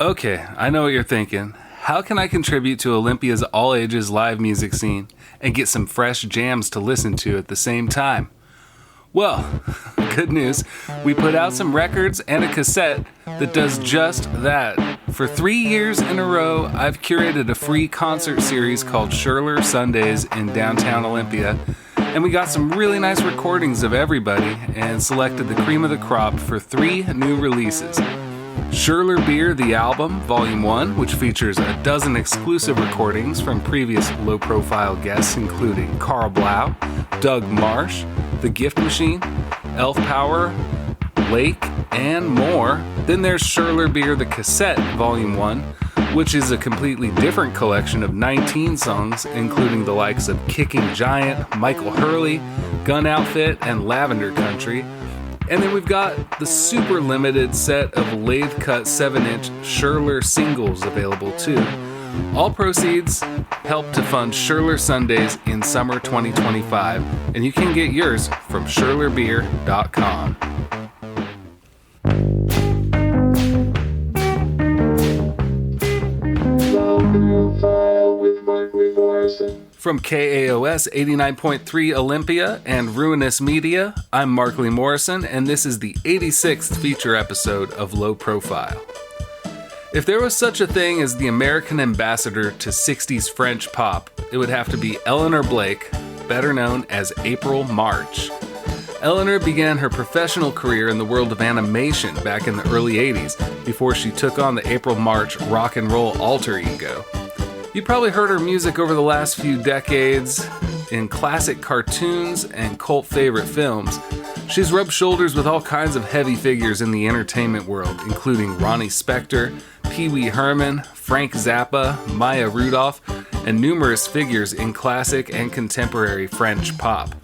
Okay, I know what you're thinking. How can I contribute to Olympia's all-ages live music scene and get some fresh jams to listen to at the same time? Well, good news. We put out some records and a cassette that does just that. For 3 years in a row, I've curated a free concert series called Cheerleader Sundays in downtown Olympia, and we got some really nice recordings of everybody and selected the cream of the crop for 3 new releases. Cheerleader Beer, the album, Volume 1, which features a dozen exclusive recordings from previous low-profile guests including Carl Blau, Doug Marsh, The Gift Machine, Elf Power, Lake, and more. Then there's Cheerleader Beer, the cassette, Volume 1, which is a completely different collection of 19 songs, including the likes of Kicking Giant, Michael Hurley, Gun Outfit, and Lavender Country. And then we've got the super limited set of lathe-cut 7-inch Cheerleader singles available too. All proceeds help to fund Cheerleader Sundays in summer 2025, and you can get yours from cheerleaderbeer.com. From KAOS 89.3 Olympia and Ruinous Media, I'm Markley Morrison, and this is the 86th feature episode of Low Profile. If there was such a thing as the American ambassador to 60s French pop, it would have to be Elinor Blake, better known as April March. Elinor began her professional career in the world of animation back in the early 80s before she took on the April March rock and roll alter ego. You probably heard her music over the last few decades in classic cartoons and cult favorite films. She's rubbed shoulders with all kinds of heavy figures in the entertainment world, including Ronnie Spector, Wee Herman, Frank Zappa, Maya Rudolph, and numerous figures in classic and contemporary French pop.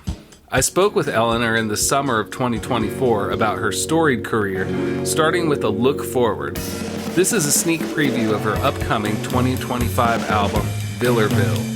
I spoke with Elinor in the summer of 2024 about her storied career, starting with a look forward. This is a sneak preview of her upcoming 2025 album, Villerville.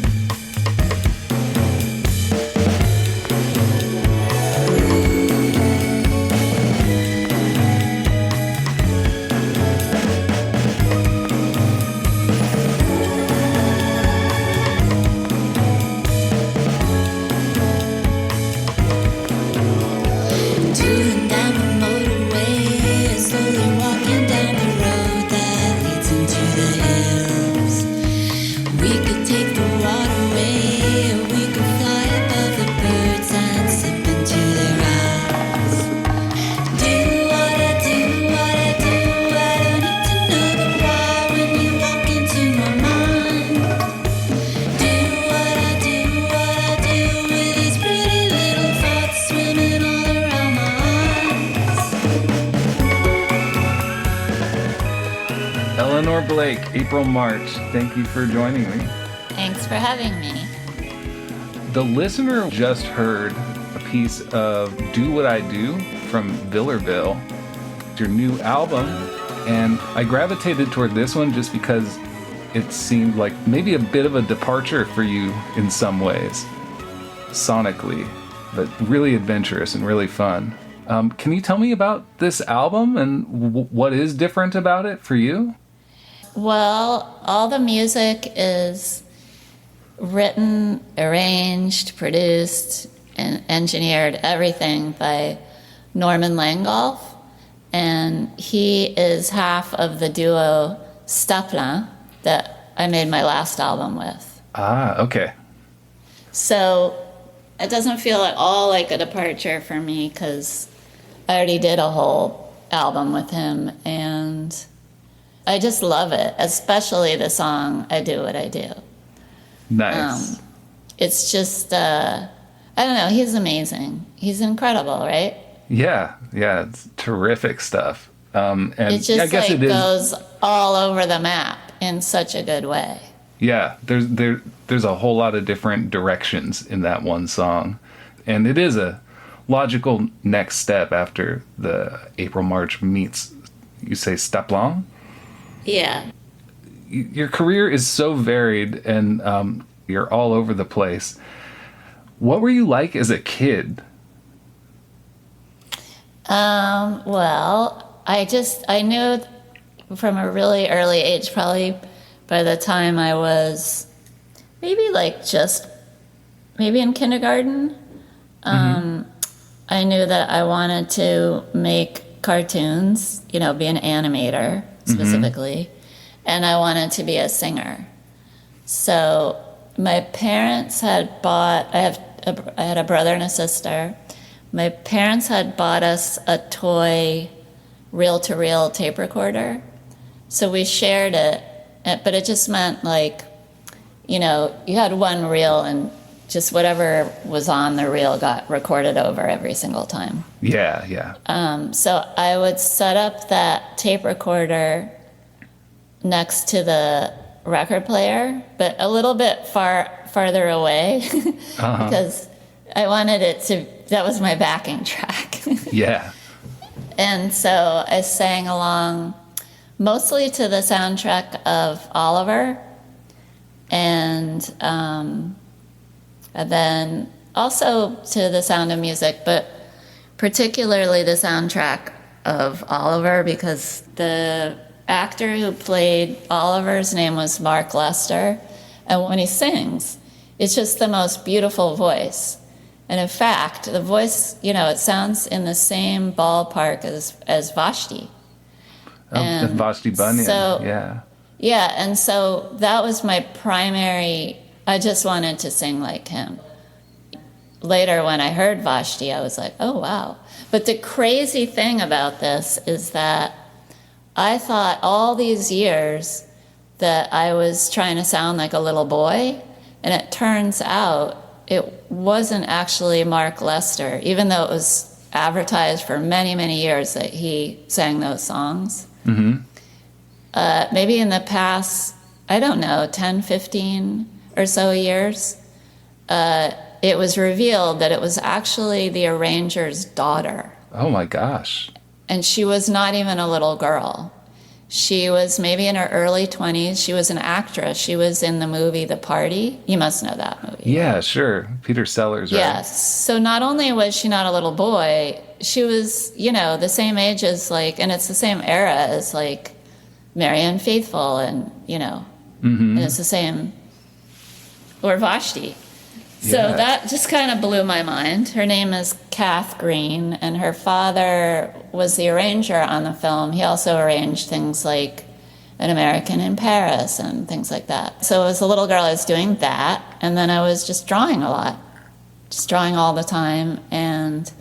Elinor Blake, April March, thank you for joining me. Thanks for having me. The listener just heard a piece of Do What I Do from Villerville, your new album, and I gravitated toward this one just because it seemed like maybe a bit of a departure for you in some ways, sonically, but really adventurous and really fun. Can you tell me about this album and what is different about it for you? Well, all the music is written, arranged, produced, and engineered, everything by Norman Langolf. And he is half of the duo Staplein that I made my last album with. Ah, okay. So it doesn't feel at all like a departure for me because I already did a whole album with him, and I just love it, especially the song I Do What I Do. Nice. It's just, I don't know, he's amazing. He's incredible, right? Yeah, it's terrific stuff. And it just I guess it goes all over the map in such a good way. Yeah, there's a whole lot of different directions in that one song. And it is a logical next step after the April March meets, you say, Staplein? Yeah. Your career is so varied and you're all over the place. What were you like as a kid? Well, I knew from a really early age, probably by the time I was maybe in kindergarten, I knew that I wanted to make cartoons, be an animator specifically, and I wanted to be a singer. So my parents had bought, I had a brother and a sister. My parents had bought us a toy reel-to-reel tape recorder. So we shared it, but it just meant you had one reel and just whatever was on the reel got recorded over every single time. Yeah. So I would set up that tape recorder next to the record player, but a little bit farther away because I wanted it to, that was my backing track. Yeah. And so I sang along mostly to the soundtrack of Oliver, and then also to The Sound of Music, but particularly the soundtrack of Oliver, because the actor who played Oliver's name was Mark Lester, and when he sings, it's just the most beautiful voice. And in fact, the voice, it sounds in the same ballpark as Vashti. And Vashti Bunyan, yeah. Yeah, and so that was my primary, I just wanted to sing like him. Later, when I heard Vashti, I was like, oh, wow. But the crazy thing about this is that I thought all these years that I was trying to sound like a little boy, and it turns out it wasn't actually Mark Lester, even though it was advertised for many, many years that he sang those songs. Maybe in the past, I don't know, 10, 15 or so years, it was revealed that it was actually the arranger's daughter. Oh my gosh. And she was not even a little girl. She was maybe in her early 20s. She was an actress. She was in the movie The Party. You must know that movie. Yeah, sure. Peter Sellers, right? Yes. So not only was she not a little boy, she was, the same age as and it's the same era as Marianne Faithfull and, and it's the same, or Vashti. So that just kind of blew my mind. Her name is Kath Green, and her father was the arranger on the film. He also arranged things like An American in Paris and things like that. So as a little girl, I was doing that, and then I was just drawing a lot, just drawing all the time. And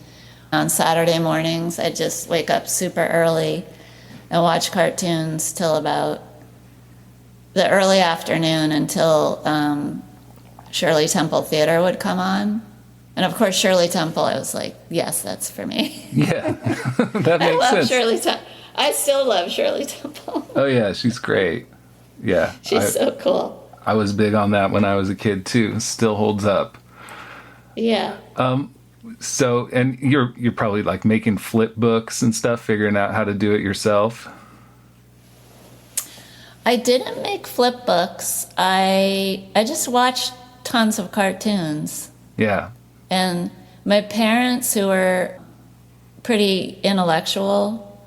on Saturday mornings, I'd just wake up super early and watch cartoons till about the early afternoon until Shirley Temple Theater would come on. And of course, Shirley Temple, I was like, yes, that's for me. Yeah, that makes sense. Shirley Temple. I still love Shirley Temple. Oh yeah, she's great. Yeah. She's so cool. I was big on that when I was a kid too. Still holds up. Yeah. So, and you're probably making flip books and stuff, figuring out how to do it yourself. I didn't make flip books. I just watched tons of cartoons. Yeah. And my parents, who were pretty intellectual,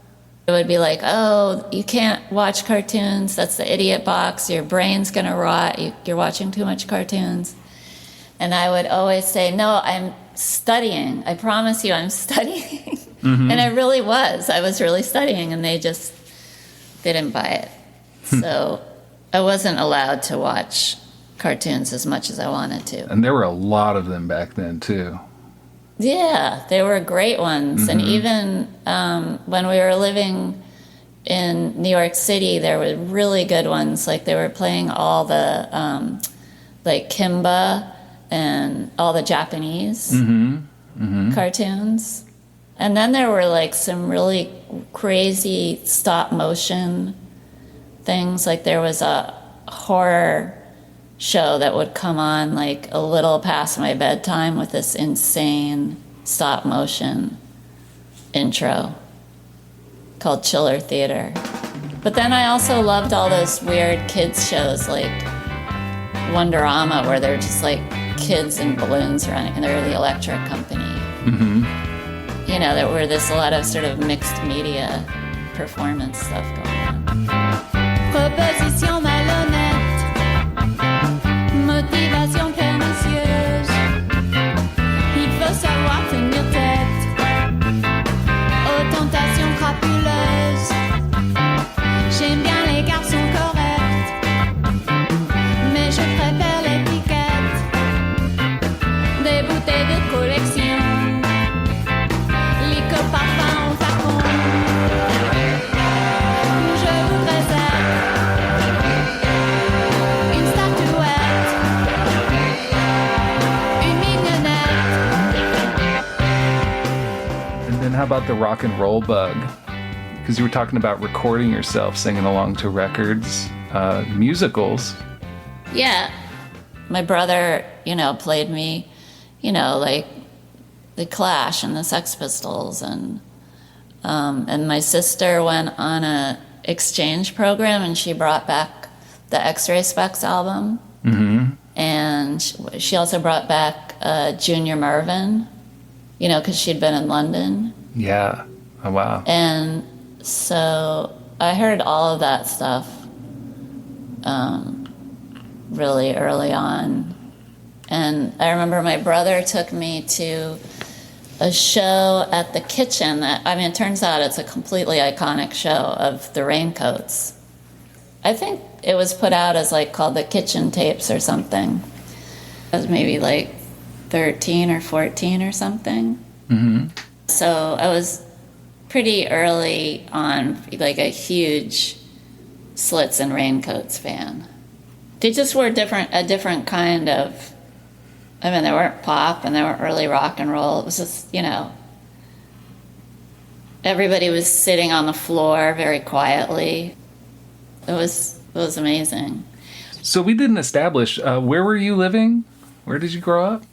would be like, oh, you can't watch cartoons. That's the idiot box. Your brain's going to rot. You're watching too much cartoons. And I would always say, no, I'm studying. I promise you I'm studying. And I really was. I was really studying, and they didn't buy it. So I wasn't allowed to watch cartoons as much as I wanted to. And there were a lot of them back then, too. Yeah, they were great ones. And even when we were living in New York City, there were really good ones. They were playing all the, Kimba and all the Japanese cartoons. And then there were, some really crazy stop-motion things. There was a horror show that would come on a little past my bedtime with this insane stop motion intro called Chiller Theater. But then I also loved all those weird kids shows like Wonderama, where they're just kids and balloons running, and they're the electric company. There were a lot of sort of mixed media performance stuff going on. how about the rock and roll bug? Because you were talking about recording yourself, singing along to records, musicals. Yeah. My brother, played me, like the Clash and the Sex Pistols, and my sister went on a exchange program, and she brought back the X-Ray Specs album. Mm-hmm. And she also brought back Junior Murvin, because she'd been in London. Yeah. Oh, wow. And so I heard all of that stuff really early on. And I remember my brother took me to a show at the Kitchen it turns out it's a completely iconic show of the Raincoats. I think it was put out as called the Kitchen Tapes or something. I was maybe 13 or 14 or something. Mm-hmm. So I was pretty early on, a huge Slits and Raincoats fan. They just were a different kind of, they weren't pop and they weren't really rock and roll. It was just, everybody was sitting on the floor very quietly. It was amazing. So we didn't establish, where were you living? Where did you grow up?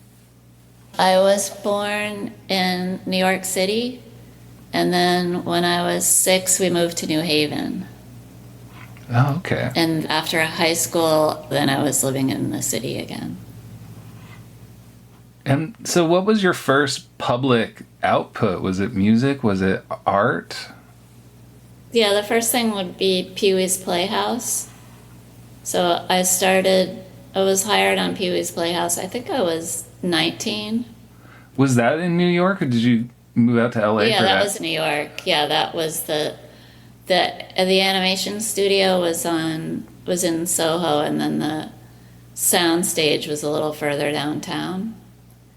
I was born in New York City, and then when I was 6, we moved to New Haven. Oh, okay. And after high school, then I was living in the city again. And so what was your first public output? Was it music? Was it art? Yeah, the first thing would be Pee-wee's Playhouse. So I was hired on Pee-wee's Playhouse. I think I was 19. Was that in New York, or did you move out to LA? Yeah, that was New York. Yeah, that was the animation studio was in Soho, and then the sound stage was a little further downtown.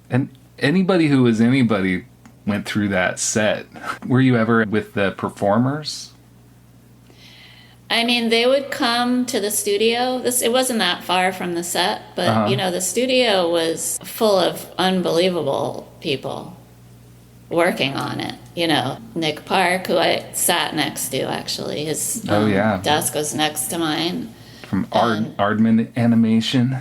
And anybody who was anybody went through that set. Were you ever with the performers? They would come to the studio. It wasn't that far from the set, but the studio was full of unbelievable people working on it. Nick Park, who I sat next to, actually. His desk was next to mine. From Aardman Animation.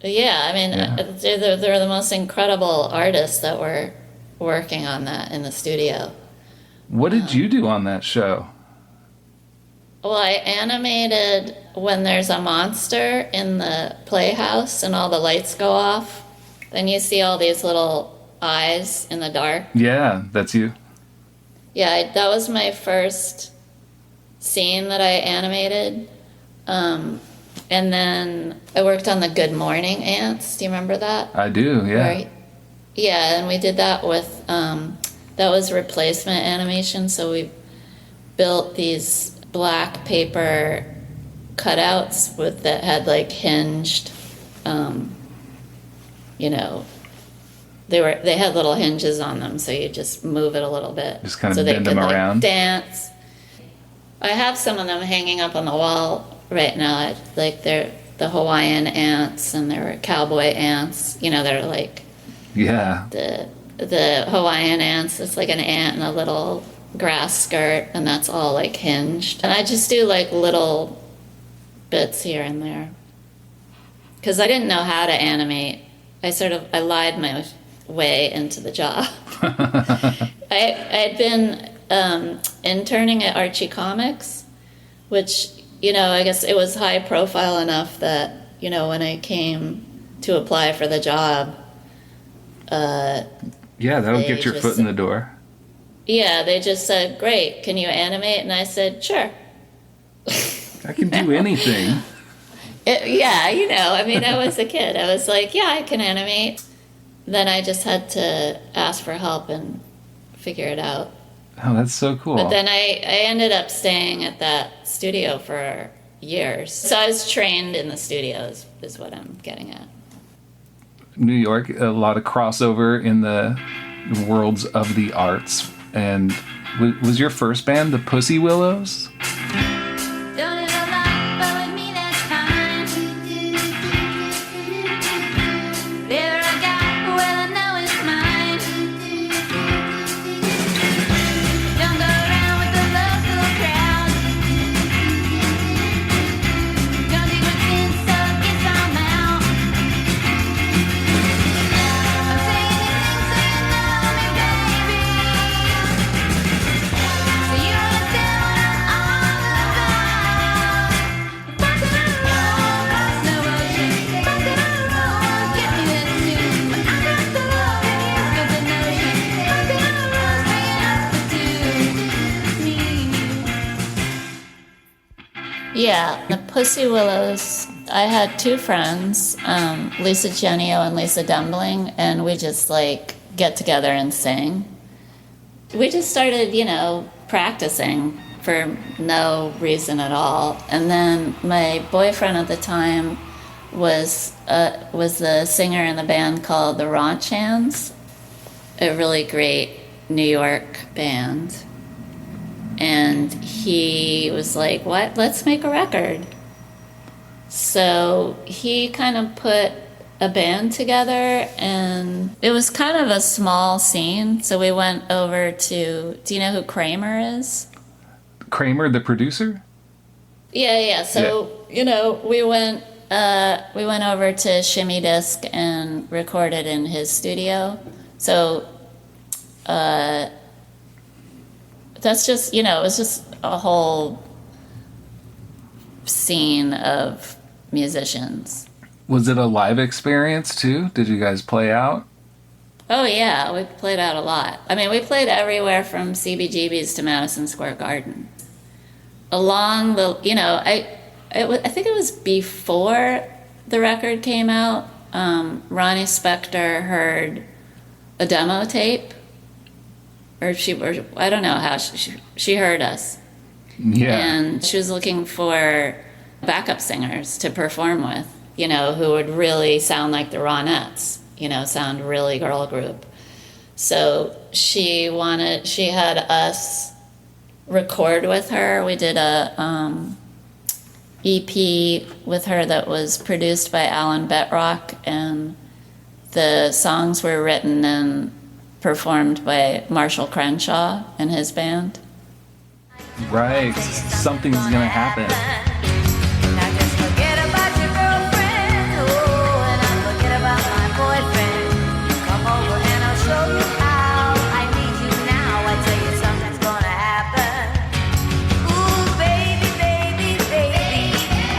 Yeah, they're the most incredible artists that were working on that in the studio. What did you do on that show? Well, I animated when there's a monster in the playhouse and all the lights go off. Then you see all these little eyes in the dark. Yeah, that's you. Yeah, that was my first scene that I animated. And then I worked on the Good Morning Ants. Do you remember that? I do, yeah. Right. Yeah, and we did that with, that was replacement animation. So we built these black paper cutouts that had hinged, they had little hinges on them, so you just move it a little bit. Just kind of bend them around. Dance. I have some of them hanging up on the wall right now. They're the Hawaiian ants, and they're cowboy ants. They're yeah. The Hawaiian ants. It's like an ant in a little grass skirt, and that's all hinged. And I just do little bits here and there because I didn't know how to animate. I lied my way into the job. I'd been interning at Archie Comics, which I guess it was high profile enough that when I came to apply for the job, that would get your foot in the door. Yeah, they just said, "Great, can you animate?" And I said, "Sure." I can do anything. I was a kid. I was like, "Yeah, I can animate." Then I just had to ask for help and figure it out. Oh, that's so cool. But then I ended up staying at that studio for years. So I was trained in the studios, is what I'm getting at. New York, a lot of crossover in the worlds of the arts. And was your first band the Pussy Willows? Yeah, the Pussy Willows, I had two friends, Lisa Genio and Lisa Dumbling, and we just like get together and sing. We just started, practicing for no reason at all. And then my boyfriend at the time was the singer in the band called the Ronchans, a really great New York band. And he was like, what? Let's make a record. So he kind of put a band together, and it was kind of a small scene. So we went over to, do you know who Kramer is? Kramer, the producer? Yeah. So, we went over to Shimmy Disc and recorded in his studio. So, that's just, it was just a whole scene of musicians. Was it a live experience too? Did you guys play out? Oh yeah, we played out a lot. I mean, we played everywhere from CBGB's to Madison Square Garden. Along the, I think it was before the record came out. Ronnie Spector heard a demo tape. Or I don't know how she heard us. Yeah. And she was looking for backup singers to perform with, who would really sound like the Ronettes, sound really girl group. So she had us record with her. We did a EP with her that was produced by Alan Betrock, and the songs were written and performed by Marshall Crenshaw and his band. Right, something's gonna happen. Now just forget about your girlfriend, and I forget about my boyfriend. Come over and I'll show you how. I need you now, I tell you something's gonna happen. Ooh, baby,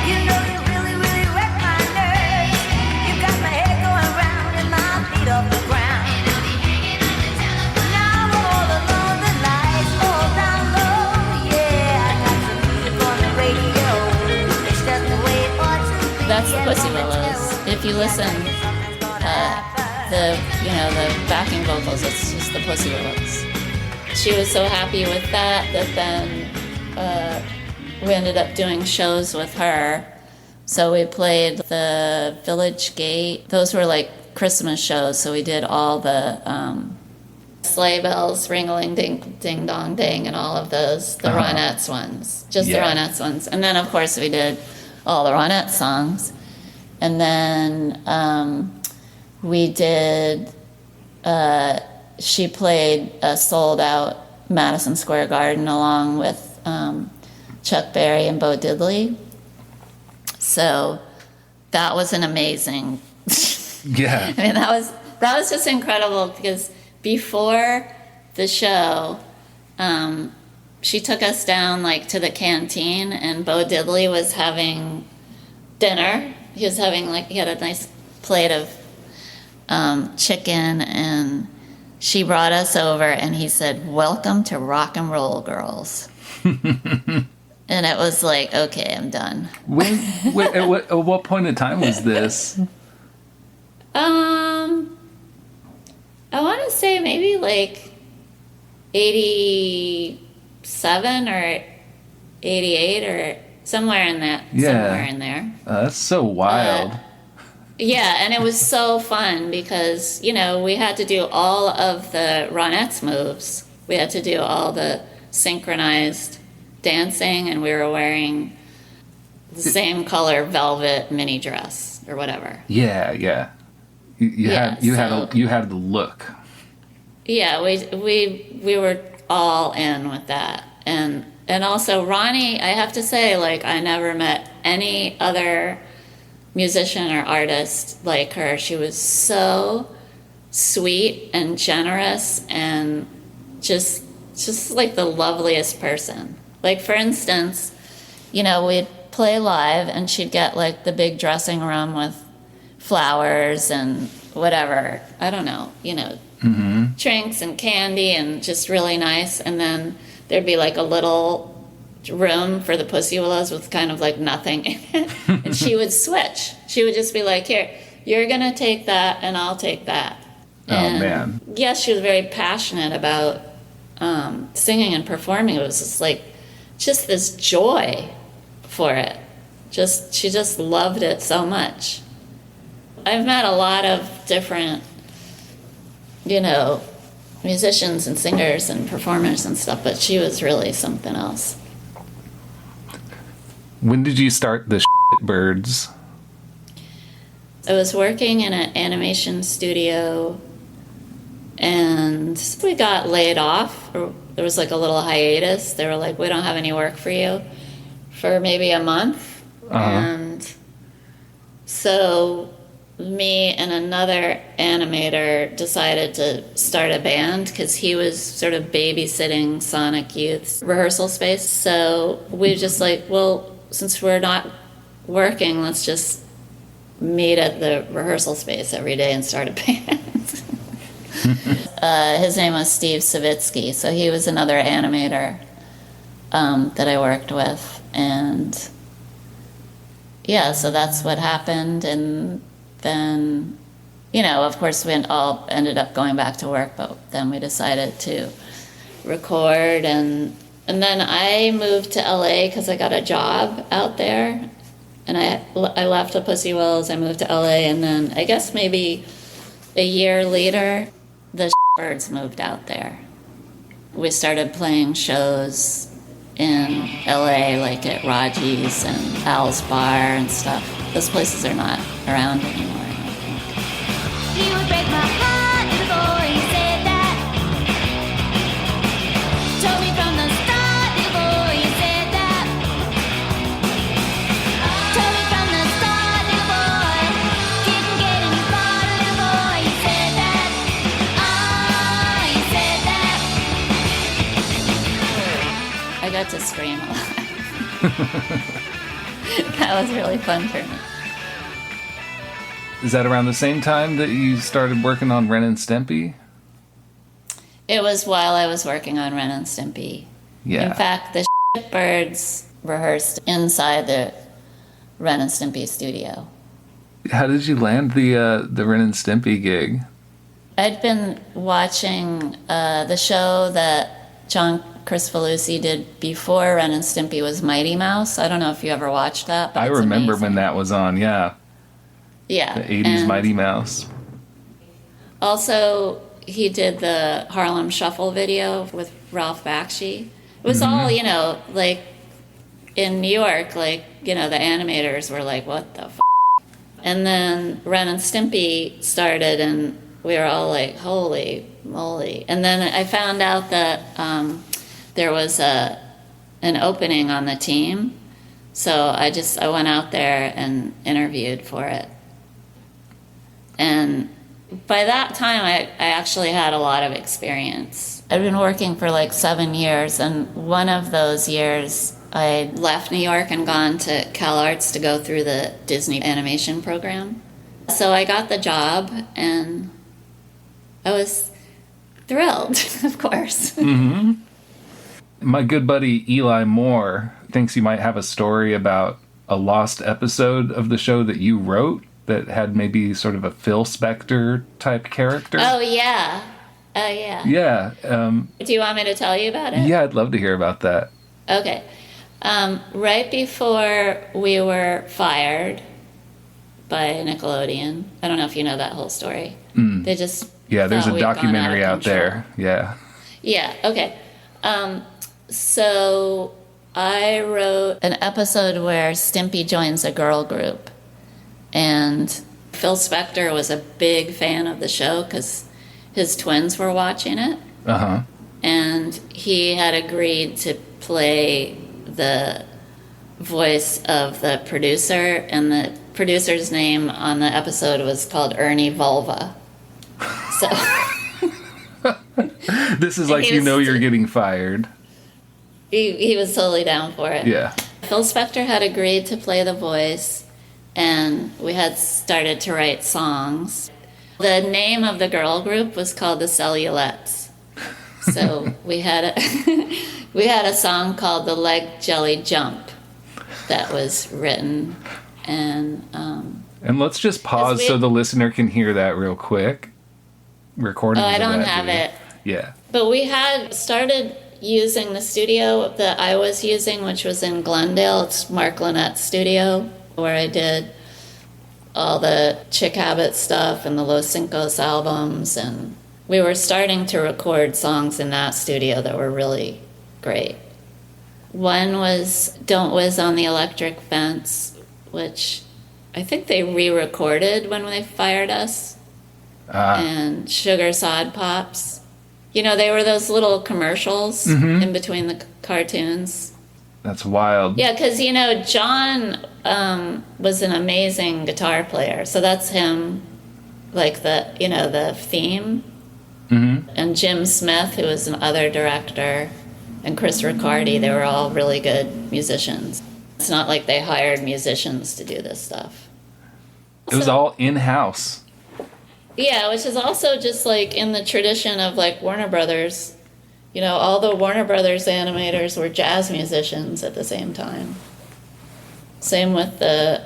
you know you really, really wreck my nerves. You got my head going round and my feet off the ground. That's the Pussy Willows. If you listen, the backing vocals, it's just the Pussy Willows. She was so happy with that then we ended up doing shows with her. So we played the Village Gate. Those were like Christmas shows, so we did all the sleigh bells, ring-a-ling, ding-dong-ding, and all of those, the Ronettes ones, the Ronettes ones. And then, of course, we did all the Ronettes songs. And then we did, she played a sold-out Madison Square Garden along with Chuck Berry and Bo Diddley. So that was an amazing... Yeah. I mean, that was just incredible because before the show, she took us down like to the canteen, and Bo Diddley was having dinner. He had a nice plate of chicken, and she brought us over, and he said, "Welcome to rock and roll, girls." And it was like, okay, I'm done. At what point in time was this? I want to say maybe like 87 or 88 or somewhere in that. Yeah. Somewhere in there. That's so wild. Yeah, and it was so fun because, we had to do all of the Ronettes moves. We had to do all the synchronized dancing, and we were wearing the same color velvet mini dress or whatever. Yeah. You had the look. Yeah, we were all in with that. And also Ronnie, I have to say, like, I never met any other musician or artist like her. She was so sweet and generous and just like the loveliest person. Like, for instance, we'd play live and she'd get like the big dressing room with flowers and whatever, I don't know, drinks and candy and just really nice. And then there'd be like a little room for the Pussy Willows with kind of like nothing in it. And she would switch. She would just be like, here, you're going to take that and I'll take that. And man. yes, she was very passionate about singing and performing. It was just like, just this joy for it. She just loved it so much. I've met a lot of different, musicians and singers and performers and stuff, but she was really something else. When did you start the Birds? I was working in an animation studio and we got laid off. There was like a little hiatus. They were like, we don't have any work for you for maybe a month. And so me and another animator decided to start a band because he was sort of babysitting Sonic Youth's rehearsal space. So we just like, well, since we're not working, let's just meet at the rehearsal space every day and start a band. His name was Steve Savitsky, so he was another animator that I worked with. And yeah, so that's what happened. And then, of course, we all ended up going back to work, but then we decided to record. And then I moved to LA because I got a job out there. And I left the Pussy Willows, I moved to LA, and then I guess maybe a year later, the Birds moved out there. We started playing shows in LA, like at Raji's and Al's Bar and stuff. Those places are not around anymore, I don't think. He would break my heart before he said that. Told me from the start before he said that. Told me from the start, little boy, didn't get any far, little boy. He said that. He said that. I got to scream a lot. That was really fun for me. Is that around the same time that you started working on Ren and Stimpy? It was while I was working on Ren and Stimpy. Yeah. In fact, the Birds rehearsed inside the Ren and Stimpy studio. How did you land the Ren and Stimpy gig? I'd been watching the show that John Crispolucci did before Ren and Stimpy was Mighty Mouse. I don't know if you ever watched that, but I it's remember amazing. when that was on, yeah. Yeah. The 80s and Mighty Mouse. Also, he did the Harlem Shuffle video with Ralph Bakshi. It was all, like in New York, the animators were like, what the f***? And then Ren and Stimpy started and we were all like, holy moly. And then I found out that there was an opening on the team. So I went out there and interviewed for it. And by that time, I actually had a lot of experience. I'd been working for like 7 years, and one of those years, I left New York and gone to CalArts to go through the Disney animation program. So I got the job, and I was thrilled, of course. Mm-hmm. My good buddy Eli Moore thinks you might have a story about a lost episode of the show that you wrote that had maybe sort of a Phil Spector type character. Oh, yeah. Oh, yeah. Yeah. Do you want me to tell you about it? Yeah, I'd love to hear about that. Okay. Right before we were fired by Nickelodeon, I don't know if you know that whole story. They just there's thought a we'd gone documentary of out there. Yeah. Yeah, okay. So I wrote an episode where Stimpy joins a girl group. And Phil Spector was a big fan of the show because his twins were watching it. Uh-huh. And he had agreed to play the voice of the producer. And the producer's name on the episode was called Ernie Vulva. So This is like you're getting fired. He was totally down for it. Yeah. Phil Spector had agreed to play the voice. And we had started to write songs. The name of the girl group was called the Cellulettes. So we had We had a song called The Leg Jelly Jump that was written, and let's just pause so the listener can hear that real quick. Recording. I don't have it. Yeah. But we had started using the studio that I was using, which was in Glendale. It's Mark Lynette's studio, where I did all the Chick Habit stuff and the Los Cincos albums, and we were starting to record songs in that studio that were really great. One was Don't Whiz on the Electric Fence, which I think they re-recorded when they fired us, and Sugar Sod Pops. You know, they were those little commercials in between the cartoons. That's wild. Yeah, because, you know, John was an amazing guitar player. So that's him, like the theme. Mm-hmm. And Jim Smith, who was another director, and Chris Riccardi, they were all really good musicians. It's not like they hired musicians to do this stuff. It was all in-house. Yeah, which is also just like in the tradition of like Warner Brothers. You know, all the Warner Brothers animators were jazz musicians at the same time. Same with the,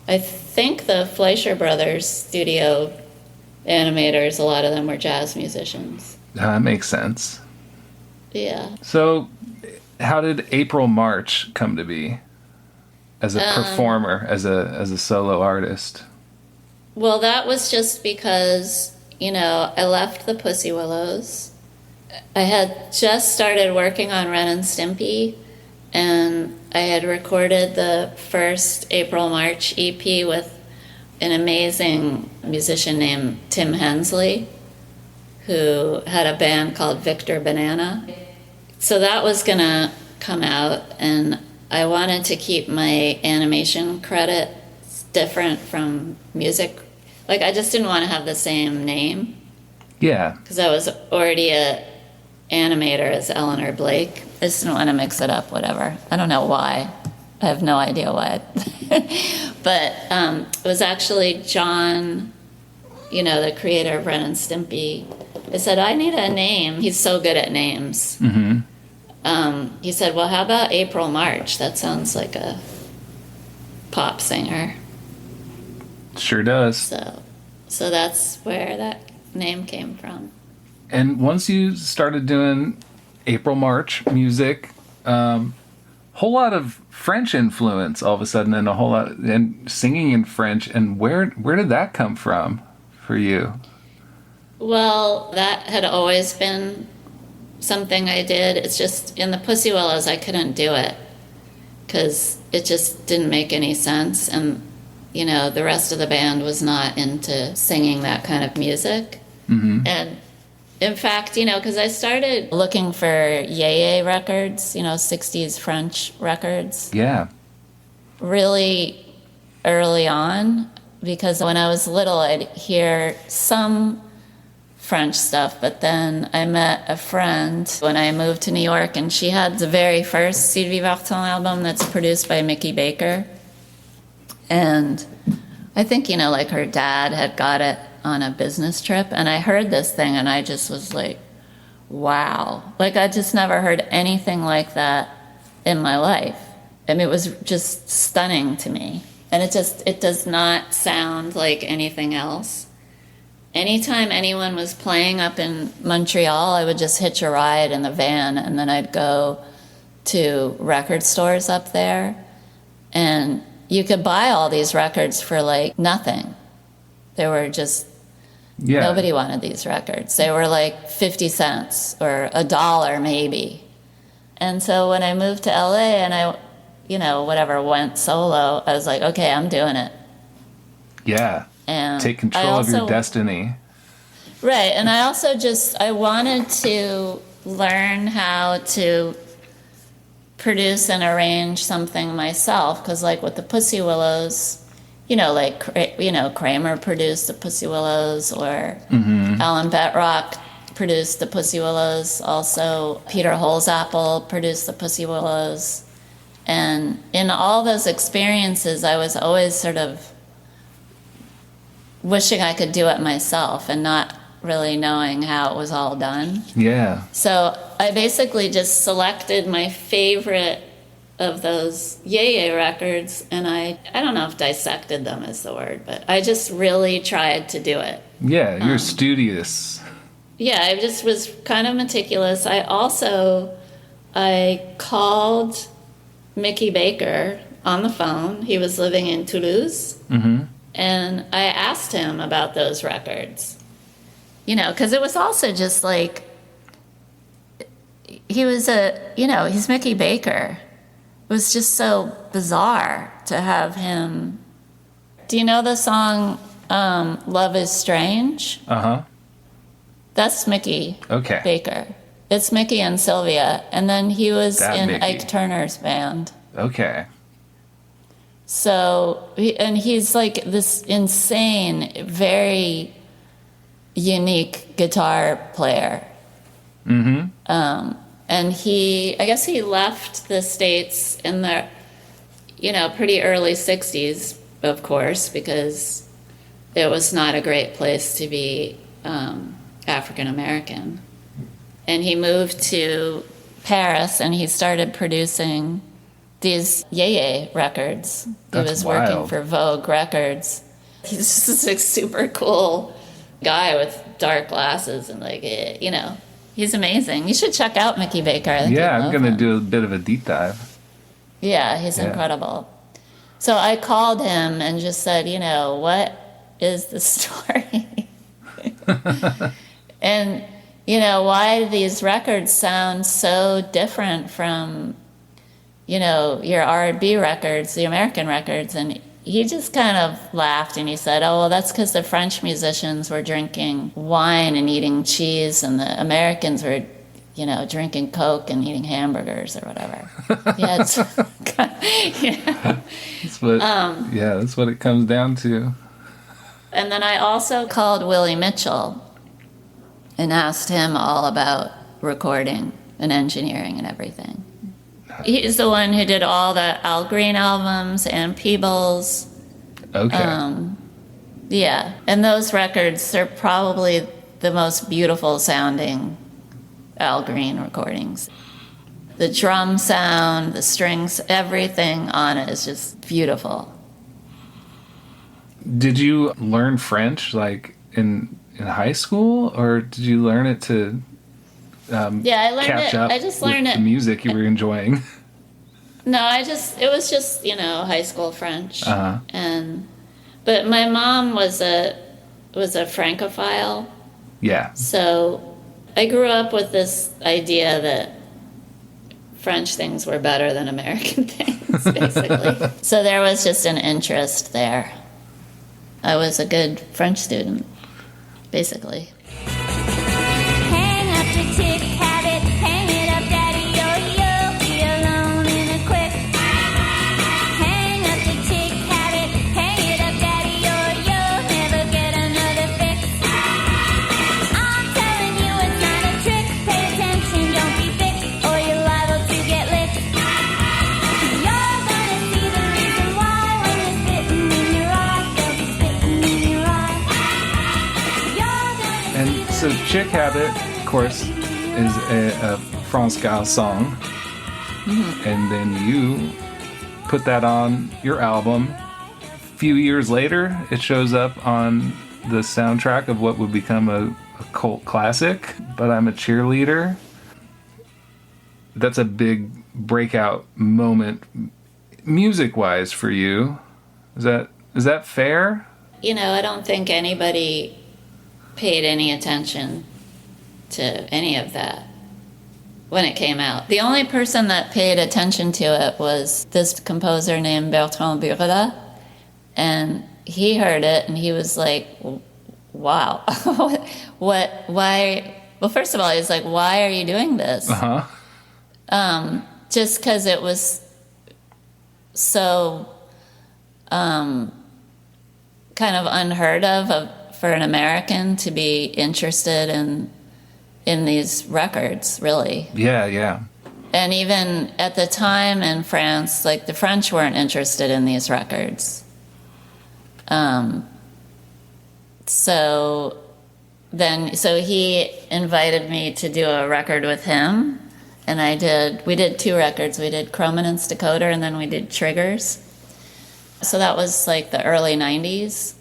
I think the Fleischer Brothers studio animators, a lot of them were jazz musicians. That makes sense. Yeah. So, how did April March come to be as a performer, as a solo artist? Well, that was just because, you know, I left the Pussy Willows. I had just started working on Ren and Stimpy, and I had recorded the first April March EP with an amazing musician named Tim Hensley, who had a band called Victor Banana. So that was gonna come out, and I wanted to keep my animation credits different from music. Like, I just didn't want to have the same name. Yeah. Because I was already a animator as Elinor Blake. I just didn't want to mix it up, whatever. I don't know why. I have no idea why. But it was actually John, you know, the creator of Ren and Stimpy. I said, I need a name. He's so good at names. Mm-hmm. He said, well, how about April March? That sounds like a pop singer. Sure does. So that's where that name came from. And once you started doing April March music, whole lot of French influence all of a sudden, and a whole lot, and singing in French. And where did that come from for you? Well, that had always been something I did. It's just in the Pussy Willows I couldn't do it because it just didn't make any sense, and you know, the rest of the band was not into singing that kind of music. Mm-hmm. And in fact, you know, because I started looking for yeye records, you know, 60s French records. Yeah. Really early on, because when I was little, I'd hear some French stuff, but then I met a friend when I moved to New York, and she had the very first Sylvie Vartan album that's produced by Mickey Baker. And I think, you know, like her dad had got it on a business trip, and I heard this thing and I just was like, wow. Like, I just never heard anything like that in my life. I mean, it was just stunning to me. And it does not sound like anything else. Anytime anyone was playing up in Montreal, I would just hitch a ride in the van, and then I'd go to record stores up there, and you could buy all these records for like nothing. They were just, nobody wanted these records. They were like 50 cents or $1 maybe. And so when I moved to LA and I, you know, went solo, I was like, okay, I'm doing it. Yeah. And take control of your destiny. Right. And I also I wanted to learn how to produce and arrange something myself, because like with the Pussy Willows, you know, like, you know, Kramer produced the Pussy Willows, or Alan Betrock produced the Pussy Willows. Also, Peter Holzapfel produced the Pussy Willows. And in all those experiences, I was always sort of wishing I could do it myself and not really knowing how it was all done. Yeah. So I basically just selected my favorite of those Yeye records, and I don't know if dissected them is the word, but I just really tried to do it. Yeah, you're studious. Yeah, I just was kind of meticulous. I called Mickey Baker on the phone. He was living in Toulouse. Mm-hmm. And I asked him about those records. You know, because it was also just like, he's Mickey Baker. It was just so bizarre to have him. Do you know the song Love is Strange? Uh-huh. That's Mickey Okay. Baker. It's Mickey and Sylvia. And then he was in Mickey. Ike Turner's band. Okay. So, he's like this insane, very unique guitar player. Mm-hmm. And I guess he left the States in the, pretty early 60s, of course, because it was not a great place to be African American. And he moved to Paris and he started producing these Yeye records. That's he was wild. working for Vogue Records. He's just this like, super cool guy with dark glasses and he's amazing. You should check out Mickey Baker. I think Yeah, you'd I'm love going to him. do a bit of a deep dive. Yeah, he's incredible. So I called him and just said, what is the story? And, why do these records sound so different from, your R&B records, the American records? And he just kind of laughed and he said, oh, well, that's because the French musicians were drinking wine and eating cheese and the Americans were, drinking Coke and eating hamburgers or whatever. Yeah, it's That's what it comes down to. And then I also called Willie Mitchell and asked him all about recording and engineering and everything. He's the one who did all the Al Green albums and Peebles. Okay. Yeah, and those records are probably the most beautiful sounding Al Green recordings. The drum sound, the strings, everything on it is just beautiful. Did you learn French like in high school, or did you learn it to Yeah, I learned catch it. up I just with learned the it. music you were enjoying? No, it was just, high school French. Uh-huh. But my mom was a Francophile, Yeah. so I grew up with this idea that French things were better than American things, basically. So there was just an interest there. I was a good French student, basically. Hang up the tick, have it, hang it up, daddy, yo-yo, be alone in a quick. Hang up the tick, have it, hang it up, daddy, yo-yo, never get another fix. I'm telling you it's not a trick, pay attention, don't be thick, or you're liable to get licked. You're gonna see the reason why when they're spitting in your eye, they'll be spitting in your eye. You're gonna And so Chick Habit, of course, is a France Gall song. Mm-hmm. And then you put that on your album. A few years later, it shows up on the soundtrack of what would become a cult classic, But I'm a Cheerleader. That's a big breakout moment music-wise for you. Is that fair? I don't think anybody paid any attention to any of that when it came out. The only person that paid attention to it was this composer named Bertrand Burla, and he heard it and he was like, wow, why? Well, first of all, he's like, why are you doing this? Uh-huh. Just because it was so kind of unheard of for an American to be interested in these records, really. Yeah. And even at the time in France, like the French weren't interested in these records. So then, so he invited me to do a record with him. And we did 2 records. We did Chrominance Decoder, and then we did Triggers. So that was like the early 90s.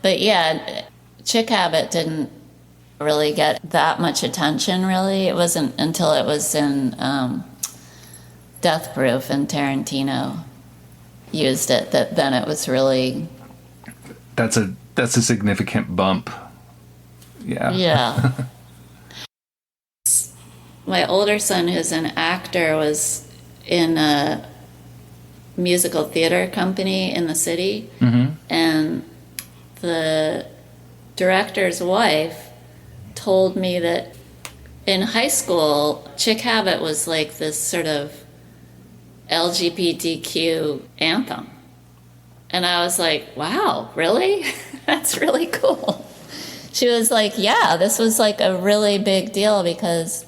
But yeah, Chick Habit didn't really get that much attention, really. It wasn't until it was in Death Proof and Tarantino used it that then it was really... That's a significant bump. Yeah. Yeah. My older son, who's an actor, was in a musical theater company in the city. Mm-hmm. And the director's wife told me that in high school, Chick Habit was like this sort of LGBTQ anthem. And I was like, wow, really? That's really cool. She was like, yeah, this was like a really big deal because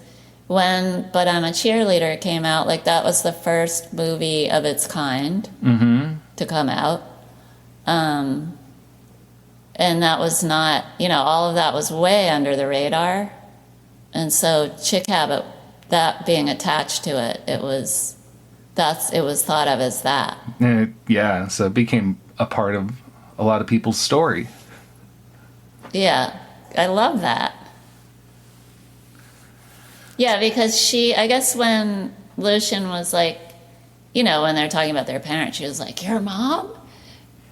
when But I'm a Cheerleader came out, like that was the first movie of its kind to come out. And that was not, all of that was way under the radar. And so Chick Habit, that being attached to it, it was thought of as that. Yeah, so it became a part of a lot of people's story. Yeah, I love that. Yeah, because I guess when Lucian was like, when they're talking about their parents, she was like, your mom?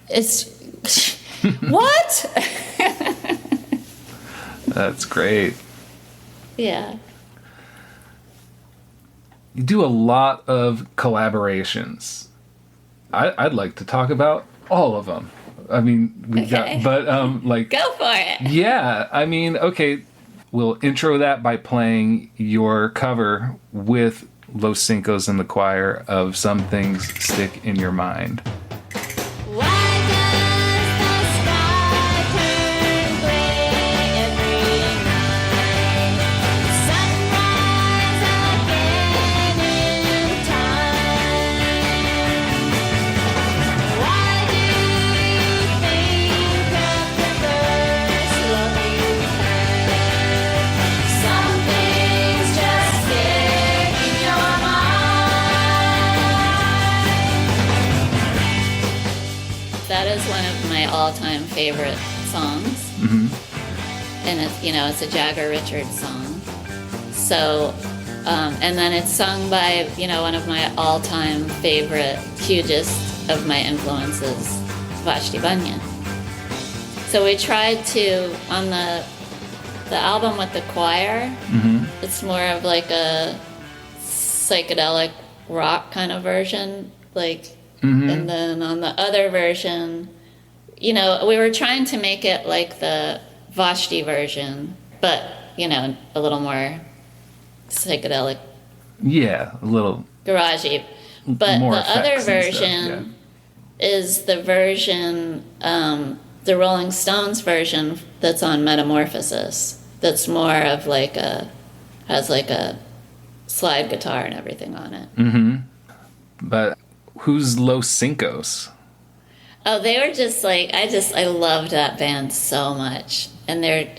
It's, what? That's great. Yeah. You do a lot of collaborations. I'd like to talk about all of them. I mean, we Okay. got, but like... Go for it. Yeah, I mean, okay, we'll intro that by playing your cover with Los Cincos and the choir of Some Things Stick in Your Mind. Why does the sky turn gray every night? Sunrise again in time. Why do you think of the first love you had? Some things just stick in your mind. That is one of my all-time favorite songs. And it's a Jagger Richards song. So, and then it's sung by, one of my all-time favorite, hugest of my influences, Vashti Bunyan. So we tried to, on the album with the choir, it's more of like a psychedelic rock kind of version, like, and then on the other version, we were trying to make it like the Vashti version, but, a little more psychedelic, Yeah, a little garagey. But more the other effects and stuff, version is the version, the Rolling Stones version that's on Metamorphosis. That's more of like has like a slide guitar and everything on it. But who's Los Cincos? Oh, they were just like, I loved that band so much. And they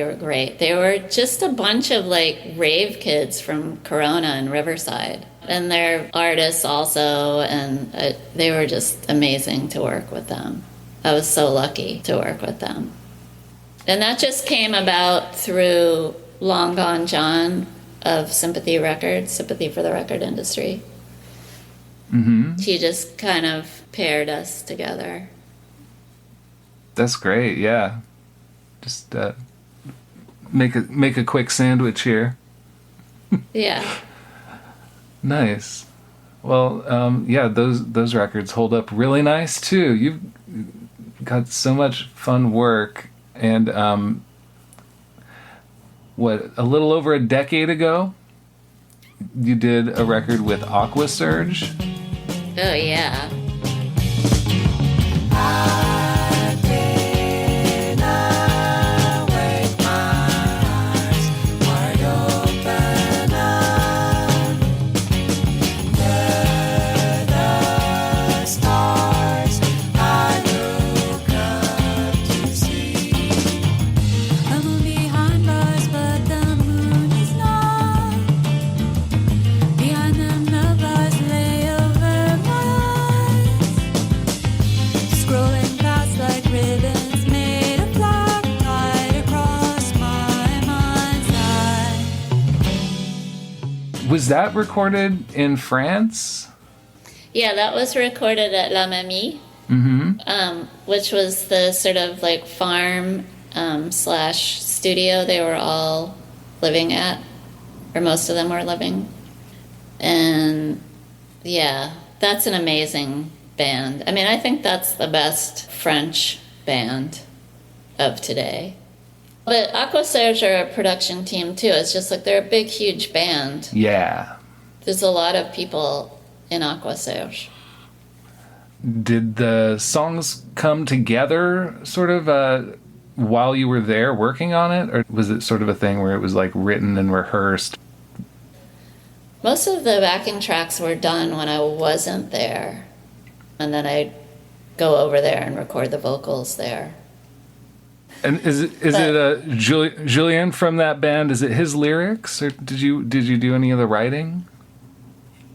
were great. They were just a bunch of like rave kids from Corona and Riverside. And they're artists also, and they were just amazing to work with them. I was so lucky to work with them. And that just came about through Long Gone John of Sympathy Records, Sympathy for the Record Industry. She just kind of paired us together. That's great, yeah. Just make a quick sandwich here. Yeah. Nice. Well, yeah, those records hold up really nice too. You've got so much fun work, and a little over a decade ago, you did a record with Aqua Surge. Oh, yeah. I've been awake, my eyes wide open up. Under the stars, I look up to see that recorded in France? Yeah, that was recorded at La Mamie, which was the sort of like farm slash studio they were all living at, or most of them were living. And yeah, that's an amazing band. I mean, I think that's the best French band of today. But Aqua Serge are a production team too. It's just like they're a big, huge band. Yeah. There's a lot of people in Aqua Serge. Did the songs come together sort of while you were there working on it? Or was it sort of a thing where it was like written and rehearsed? Most of the backing tracks were done when I wasn't there. And then I'd go over there and record the vocals there. And is it Julien from that band? Is it his lyrics, or did you do any of the writing?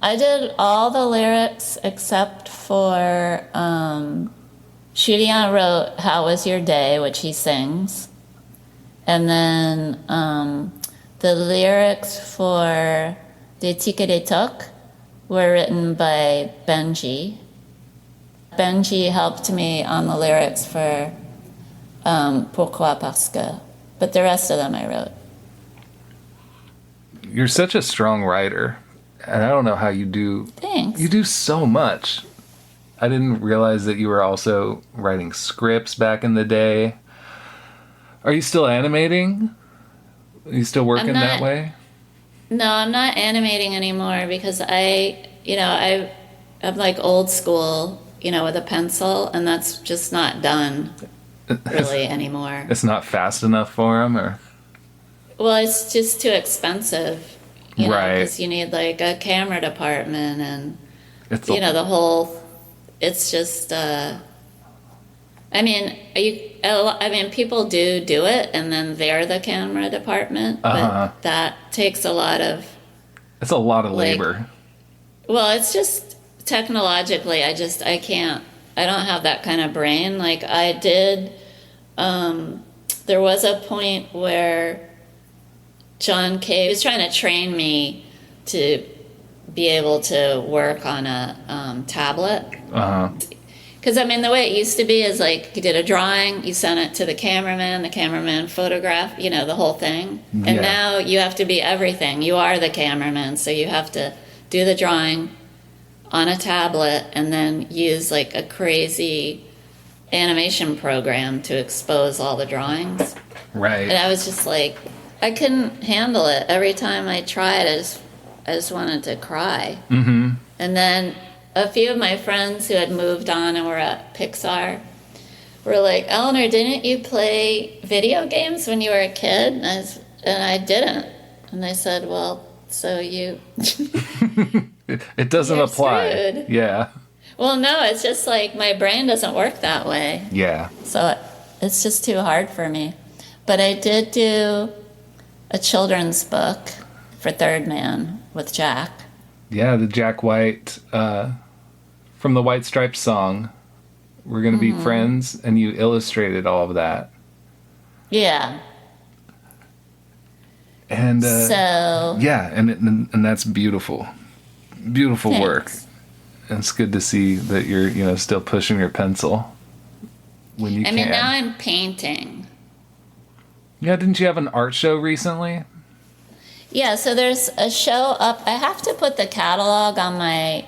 I did all the lyrics except for Julien wrote "How Was Your Day," which he sings, and then the lyrics for "Des Tic et des Tocs" were written by Benji. Benji helped me on the lyrics for Pourquoi Parce que, but the rest of them I wrote. You're such a strong writer, and I don't know how you do. Thanks. You do so much. I didn't realize that you were also writing scripts back in the day. Are you still animating? Are you still working that way? No, I'm not animating anymore because I'm like old school, with a pencil, and that's just not done really anymore. It's not fast enough for them, or? Well, it's just too expensive, right? Because you need like a camera department and it's the whole. It's just. People do it, and then they're the camera department, but that takes a lot of. It's a lot of labor. Well, it's just technologically, I can't. I don't have that kind of brain. Like I did. There was a point where John Kay was trying to train me to be able to work on a tablet. Because, the way it used to be is like you did a drawing, you sent it to the cameraman photographed, the whole thing. And now you have to be everything. You are the cameraman, so you have to do the drawing on a tablet and then use like a crazy animation program to expose all the drawings. Right. And I was just like, I couldn't handle it. Every time I tried, I just wanted to cry. Mm-hmm. And then a few of my friends who had moved on and were at Pixar were like, Elinor, didn't you play video games when you were a kid? And I didn't. And they said, well, so you... It doesn't apply. Screwed. Yeah. Well, no, it's just like my brain doesn't work that way. Yeah. So it's just too hard for me. But I did do a children's book for Third Man with Jack. Yeah, the Jack White from the White Stripes song. We're going to be friends, and you illustrated all of that. Yeah. And so yeah, and that's beautiful. Beautiful Thanks. Work. And it's good to see that you're still pushing your pencil when you can. now I'm painting. Yeah, didn't you have an art show recently? Yeah, so there's a show up. I have to put the catalog on my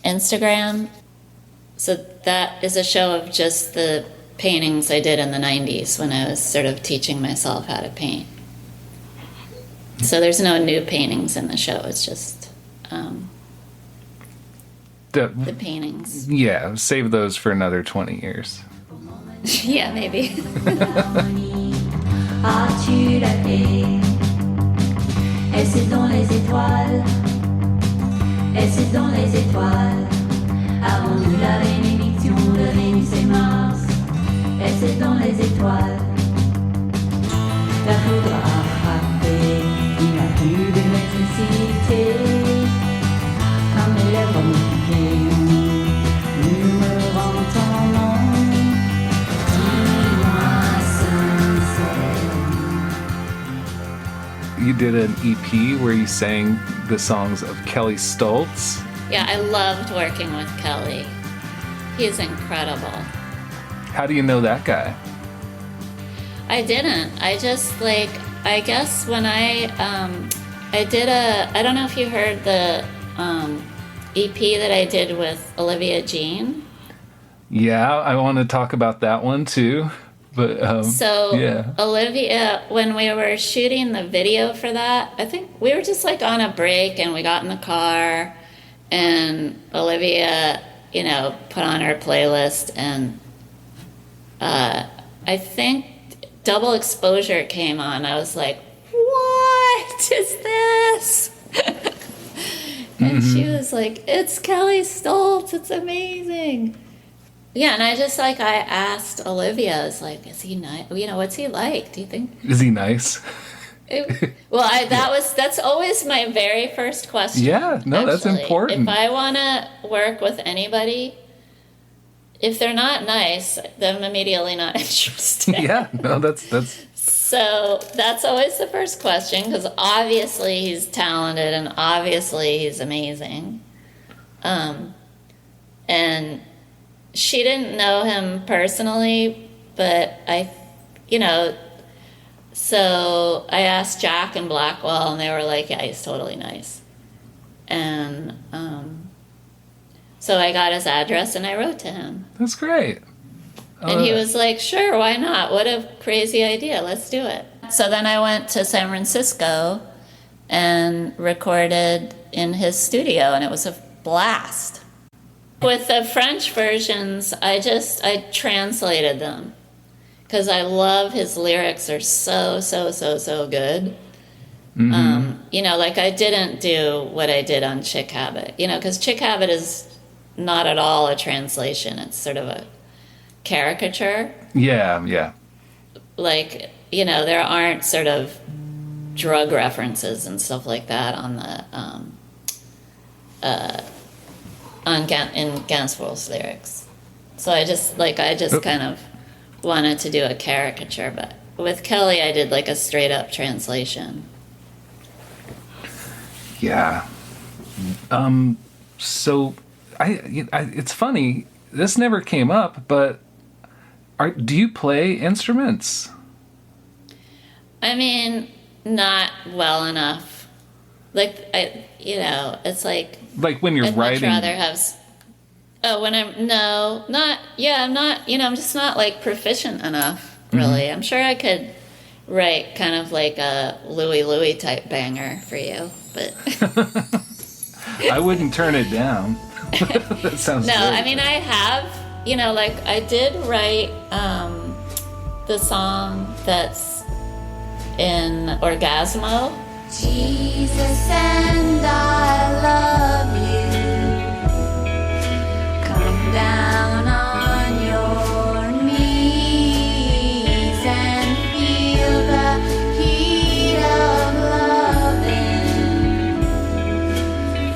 Instagram. So that is a show of just the paintings I did in the 90s when I was sort of teaching myself how to paint. So there's no new paintings in the show. It's just the paintings. Yeah, save those for another 20 years. Yeah, maybe. As-tu la paix? Est-ce dans les étoiles? Est-ce dans les étoiles? Avons-nous la bénédiction de Vénus et Mars? Est-ce dans les étoiles? La foudre a frappé, il n'y a plus d'électricité. Quand mes lèvres m'oublient, murmurant ton nom, dis-moi sincèrement. did an EP where you sang the songs of Kelly Stoltz. Yeah, I loved working with Kelly. He's incredible. How do you know that guy? I didn't. I just like, I guess when I did I don't know if you heard the EP that I did with Olivia Jean. Yeah, I want to talk about that one too. But yeah. Olivia, when we were shooting the video for that, I think we were just like on a break and we got in the car and Olivia, you know, put on her playlist and I think Double Exposure came on. I was like, what is this? And she was like, it's Kelly Stoltz. It's amazing. Yeah, and I just like, I asked Olivia, I was like, is he nice? You know, what's he like? Do you think? Is he nice? That's always my very first question. Yeah, no, actually. that's important. If I want to work with anybody, if they're not nice, then I'm immediately not interested. Yeah, no, that's. So that's always the first question, because obviously he's talented and obviously he's amazing. And she didn't know him personally, but so I asked Jack and Blackwell, and they were like, yeah, he's totally nice. And so I got his address, and I wrote to him. That's great. And he was like, sure, why not? What a crazy idea. Let's do it. So then I went to San Francisco and recorded in his studio, and it was a blast. With the French versions, I translated them because I love his lyrics are so good. You know, like I didn't do what I did on Chick Habit, you know, because Chick Habit is not at all a translation. It's sort of a caricature. Yeah. Like, you know, there aren't sort of drug references and stuff like that on the in Gainsborough's lyrics. So I just kind of wanted to do a caricature, but with Kelly I did like a straight up translation. Yeah. So it's funny, this never came up, but do you play instruments? I mean, not well enough. Like, it's like when you're writing. I'd much rather have. I'm not. I'm just not like proficient enough. Really, I'm sure I could write kind of like a Louie type banger for you, but. I wouldn't turn it down. That sounds. No, great. I mean I have. Like I did write the song that's in Orgasmo. Jesus and I love you. Come down on your knees and feel the heat of loving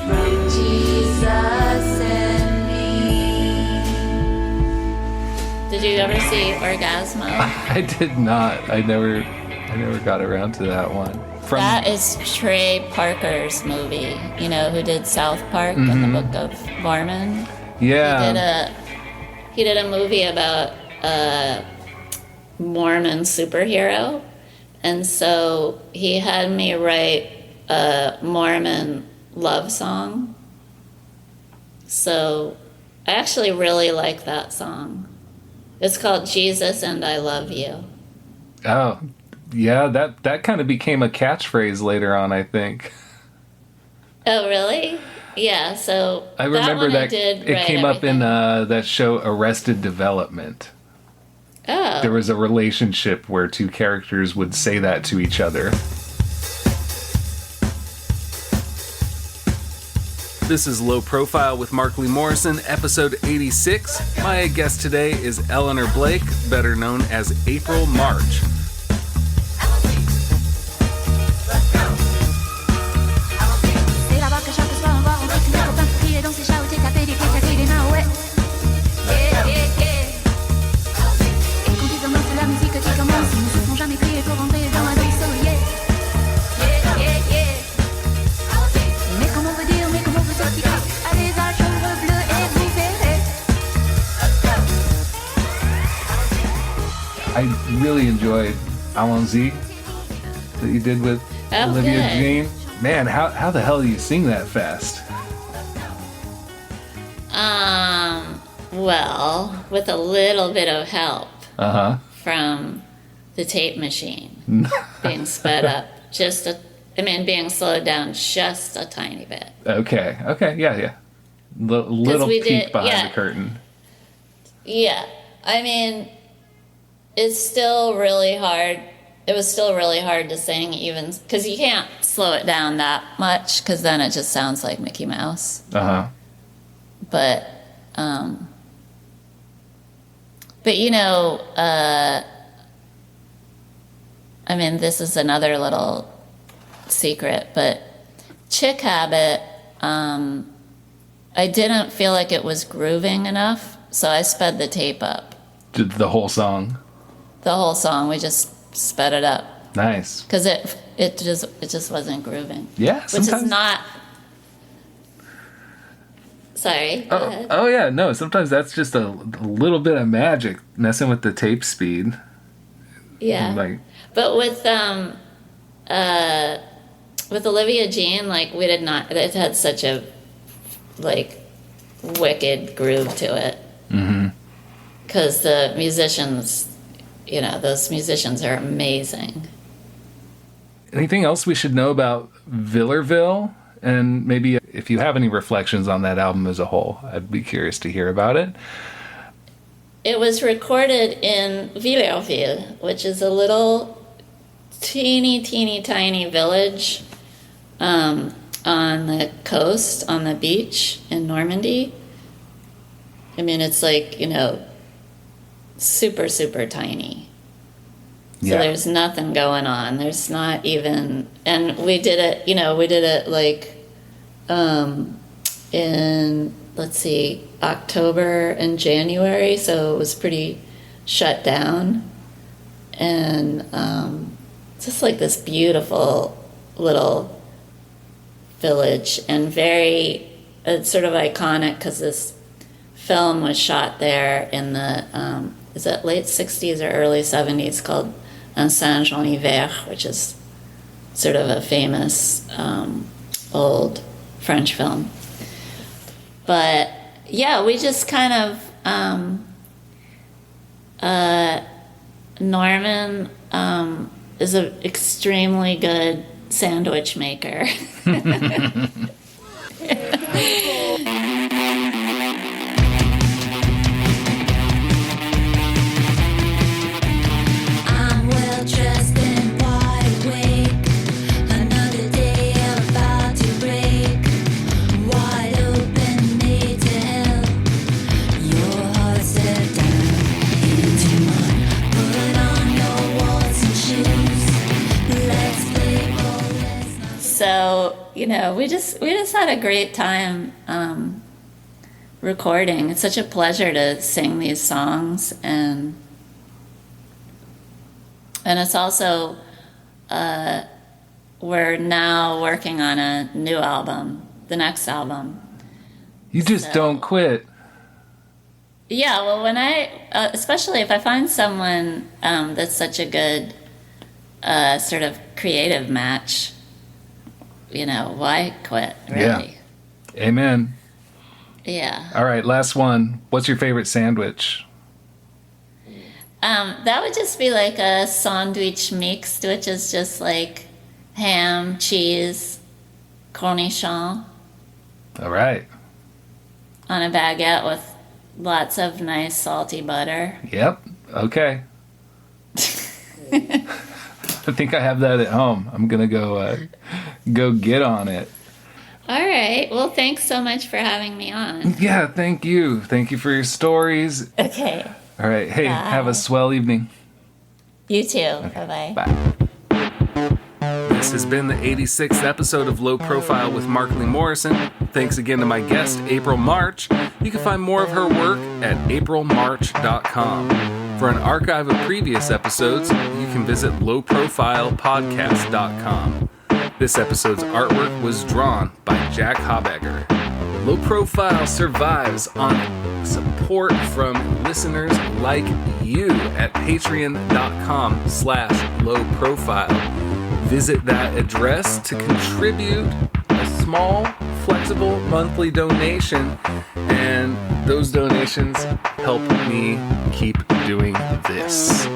from Jesus and me. Did you ever see Orgasmo? I did not. I never got around to that one. That is Trey Parker's movie, who did South Park and the Book of Mormon. Yeah. He did a movie about a Mormon superhero, and so he had me write a Mormon love song. So I actually really like that song. It's called Jesus and I Love You. Oh, yeah, that kind of became a catchphrase later on, I think. Oh, really? Yeah, so I remember that it came up in that show Arrested Development. Oh. There was a relationship where two characters would say that to each other. This is Low Profile with Mark Lee Morrison, episode 86. My guest today is Elinor Blake, better known as April March. I really enjoyed Allons-y that you did with Olivia good. Jean. Man, how the hell do you sing that fast? Well, with a little bit of help from the tape machine being sped up being slowed down just a tiny bit. Okay, yeah. Little peek behind the curtain. Yeah, I mean, it's still really hard. It was still really hard to sing, even because you can't slow it down that much, because then it just sounds like Mickey Mouse. But you know, I mean, this is another little secret, but Chick Habit, I didn't feel like it was grooving enough, so I sped the tape up. The whole song? The whole song, we just sped it up. Nice. Because it just wasn't grooving. Yeah, sometimes. Which is not... Sorry, go ahead. Oh, yeah, no, sometimes that's just a little bit of magic, messing with the tape speed. Yeah. But with Olivia Jean, like, we did not... It had such a, like, wicked groove to it. Because the musicians... You know, those musicians are amazing. Anything else we should know about Villerville? And maybe if you have any reflections on that album as a whole, I'd be curious to hear about it. It was recorded in Villerville, which is a little teeny tiny village on the coast, on the beach in Normandy. I mean, it's like, you know, super tiny. So there's nothing going on. There's not even, and we did it like in, let's see, October and January, so it was pretty shut down. And just like this beautiful little village, and it's sort of iconic because this film was shot there in the is it late 60s or early 70s, called Un Singe en Hiver, which is sort of a famous old French film. But yeah, we just kind of Norman is an extremely good sandwich maker. So, you know, we just had a great time recording. It's such a pleasure to sing these songs, and it's also we're now working on a new album, the next album. You just don't quit. Yeah, well, when especially if I find someone that's such a good sort of creative match, you know, why quit, really? Yeah. Amen. Yeah. All right, last one. What's your favorite sandwich? That would just be like a sandwich mixed, which is just like ham, cheese, cornichon. All right. On a baguette with lots of nice salty butter. Yep. Okay. I think I have that at home. I'm gonna go get on it. All right. Well, thanks so much for having me on. Yeah, thank you. Thank you for your stories. Okay. All right. Hey, Bye. have a swell evening. You too. Okay. Bye-bye. Bye. This has been the 86th episode of Low Profile with Markley Morrison. Thanks again to my guest, April March. You can find more of her work at aprilmarch.com. For an archive of previous episodes, you can visit lowprofilepodcast.com. This episode's artwork was drawn by Jack Habegger. Low Profile survives on support from listeners like you at patreon.com/lowprofile. Visit that address to contribute a small, flexible monthly donation, and those donations help me keep doing this.